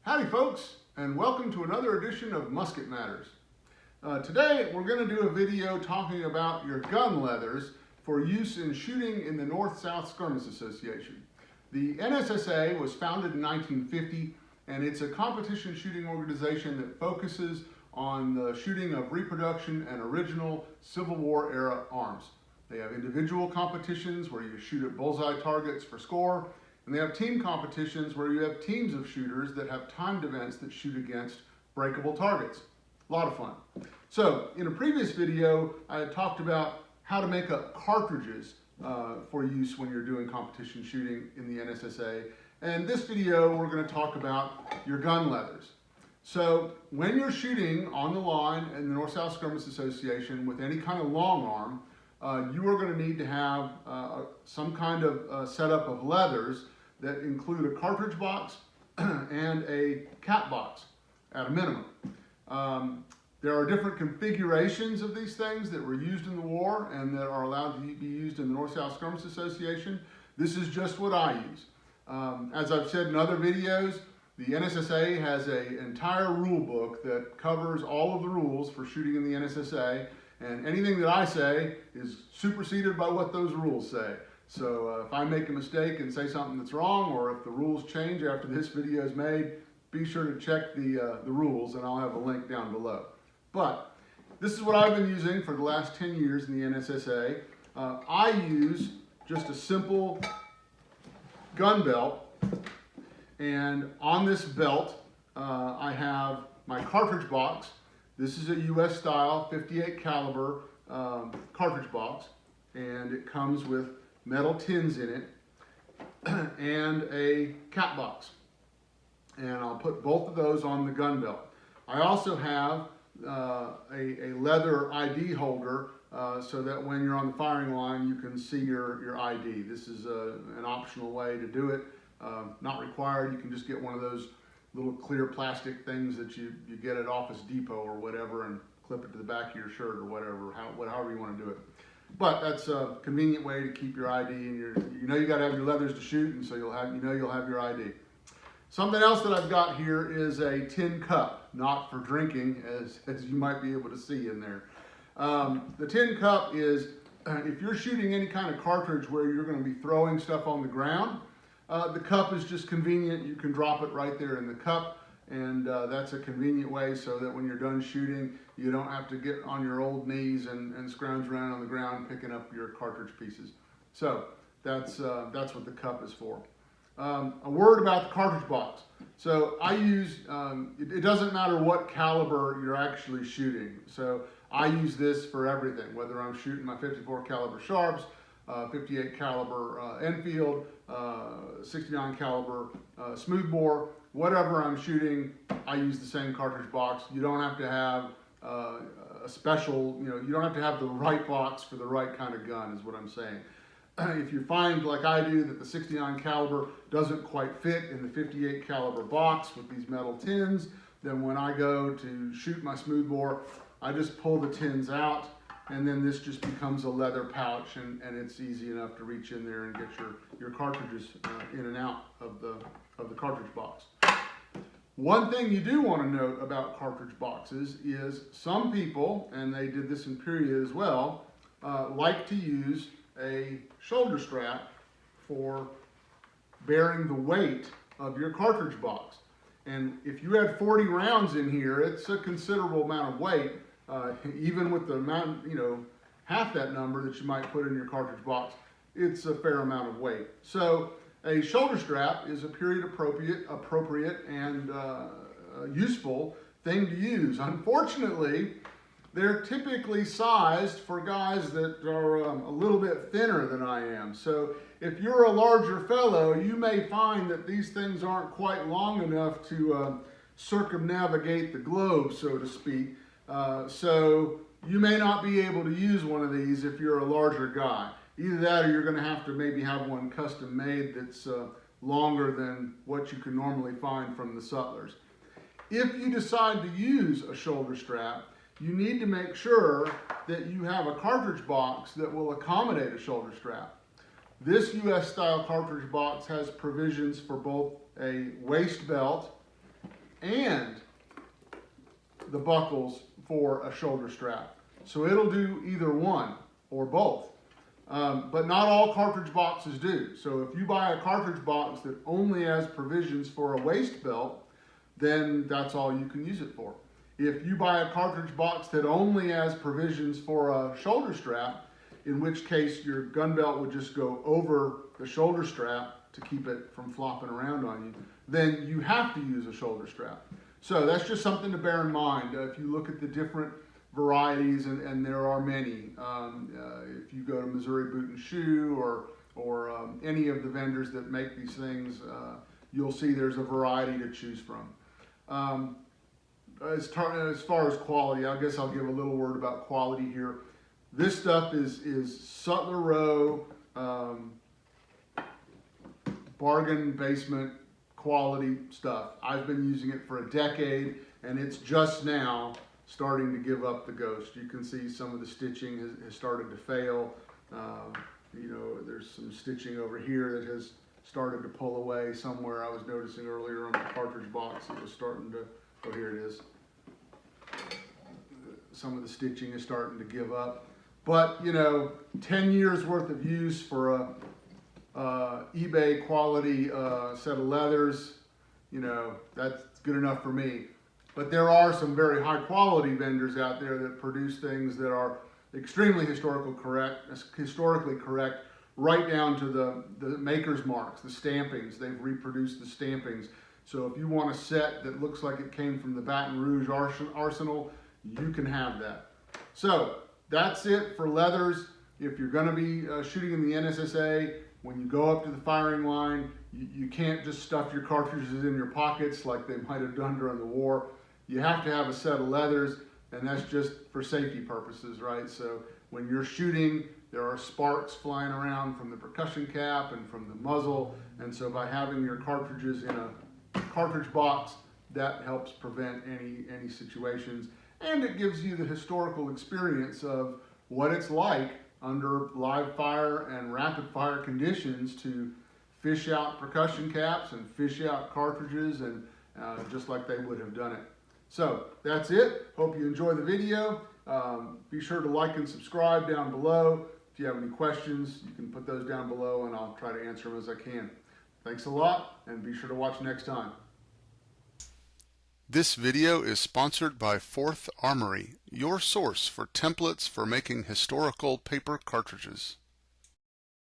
Howdy folks, and welcome to another edition of Musket Matters. Today we're going to do a video talking about your gun leathers for use in shooting in the North-South Skirmish Association. The NSSA was founded in 1950, and it's a competition shooting organization that focuses on the shooting of reproduction and original Civil War era arms. They have individual competitions where you shoot at bullseye targets for score, and they have team competitions where you have teams of shooters that have timed events that shoot against breakable targets. A lot of fun. So in a previous video, I had talked about how to make up cartridges for use when you're doing competition shooting in the NSSA. And this video, we're going to talk about your gun leathers. So when you're shooting on the line in the North-South Skirmish Association with any kind of long arm, you are going to need to have some kind of setup of leathers that include a cartridge box and a cap box at a minimum. There are different configurations of these things that were used in the war and that are allowed to be used in the North-South Skirmish Association. This is just what I use. As I've said in other videos, the NSSA has an entire rule book that covers all of the rules for shooting in the NSSA, and anything that I say is superseded by what those rules say. So if I make a mistake and say something that's wrong, or if the rules change after this video is made, be sure to check the rules, and I'll have a link down below. But this is what I've been using for the last 10 years in the NSSA. I use just a simple gun belt, and on this belt I have my cartridge box. This is a US style 58 caliber cartridge box, and it comes with metal tins in it and a cap box. And I'll put both of those on the gun belt. I also have a leather ID holder so that when you're on the firing line you can see your ID. This is an optional way to do it, not required. You can just get one of those little clear plastic things that you get at Office Depot or whatever and clip it to the back of your shirt or whatever, however you want to do it. But that's a convenient way to keep your ID, and you know you got to have your leathers to shoot, and so you'll have your ID. Something else that I've got here is a tin cup, not for drinking, as you might be able to see in there. The tin cup is, if you're shooting any kind of cartridge where you're going to be throwing stuff on the ground, the cup is just convenient. You can drop it right there in the cup, and that's a convenient way so that when you're done shooting, you don't have to get on your old knees and scrounge around on the ground picking up your cartridge pieces. So that's what the cup is for. A word about the cartridge box. So I use, it doesn't matter what caliber you're actually shooting. So I use this for everything, whether I'm shooting my 54 caliber Sharps, 58 caliber Enfield, 69 caliber smoothbore, whatever I'm shooting, I use the same cartridge box. You don't have to have a special, you don't have to have the right box for the right kind of gun, is what I'm saying. If you find, like I do, that the 69 caliber doesn't quite fit in the 58 caliber box with these metal tins, then when I go to shoot my smoothbore, I just pull the tins out, and then this just becomes a leather pouch, and it's easy enough to reach in there and get your cartridges in and out of the cartridge box. One thing you do want to note about cartridge boxes is some people, and they did this in period as well, like to use a shoulder strap for bearing the weight of your cartridge box. And if you had 40 rounds in here, it's a considerable amount of weight, even with the amount, half that number that you might put in your cartridge box, it's a fair amount of weight. So a shoulder strap is a period appropriate and useful thing to use. Unfortunately, they're typically sized for guys that are a little bit thinner than I am. So if you're a larger fellow, you may find that these things aren't quite long enough to circumnavigate the globe, so to speak. So you may not be able to use one of these if you're a larger guy. Either that, or you're going to have to maybe have one custom made that's longer than what you can normally find from the sutlers. If you decide to use a shoulder strap, you need to make sure that you have a cartridge box that will accommodate a shoulder strap. This US style cartridge box has provisions for both a waist belt and the buckles for a shoulder strap. So it'll do either one or both. But not all cartridge boxes do. So if you buy a cartridge box that only has provisions for a waist belt, then that's all you can use it for. If you buy a cartridge box that only has provisions for a shoulder strap, in which case your gun belt would just go over the shoulder strap to keep it from flopping around on you, then you have to use a shoulder strap. So that's just something to bear in mind. If you look at the different varieties, and there are many. If you go to Missouri Boot and Shoe or any of the vendors that make these things, you'll see there's a variety to choose from. As far as quality, I guess I'll give a little word about quality here. This stuff is Sutler Row bargain basement quality stuff. I've been using it for a decade, and it's just now starting to give up the ghost. You can see some of the stitching has started to fail. You know, there's some stitching over here that has started to pull away somewhere. I was noticing earlier on the cartridge box it was starting to, oh, here it is. Some of the stitching is starting to give up. But, you know, 10 years worth of use for a eBay quality set of leathers, you know, that's good enough for me. But there are some very high quality vendors out there that produce things that are extremely historically correct, right down to the maker's marks, the stampings. They've reproduced the stampings. So if you want a set that looks like it came from the Baton Rouge arsenal, you can have that. So that's it for leathers. If you're going to be shooting in the NSSA, when you go up to the firing line, you can't just stuff your cartridges in your pockets like they might have done during the war. You have to have a set of leathers, and that's just for safety purposes, right? So when you're shooting, there are sparks flying around from the percussion cap and from the muzzle, and so by having your cartridges in a cartridge box, that helps prevent any situations, and it gives you the historical experience of what it's like under live fire and rapid fire conditions to fish out percussion caps and fish out cartridges, and just like they would have done it. So that's it. Hope you enjoy the video. Be sure to like and subscribe down below. If you have any questions, you can put those down below and I'll try to answer them as I can. Thanks a lot, and be sure to watch next time. This video is sponsored by Fourth Armory, your source for templates for making historical paper cartridges.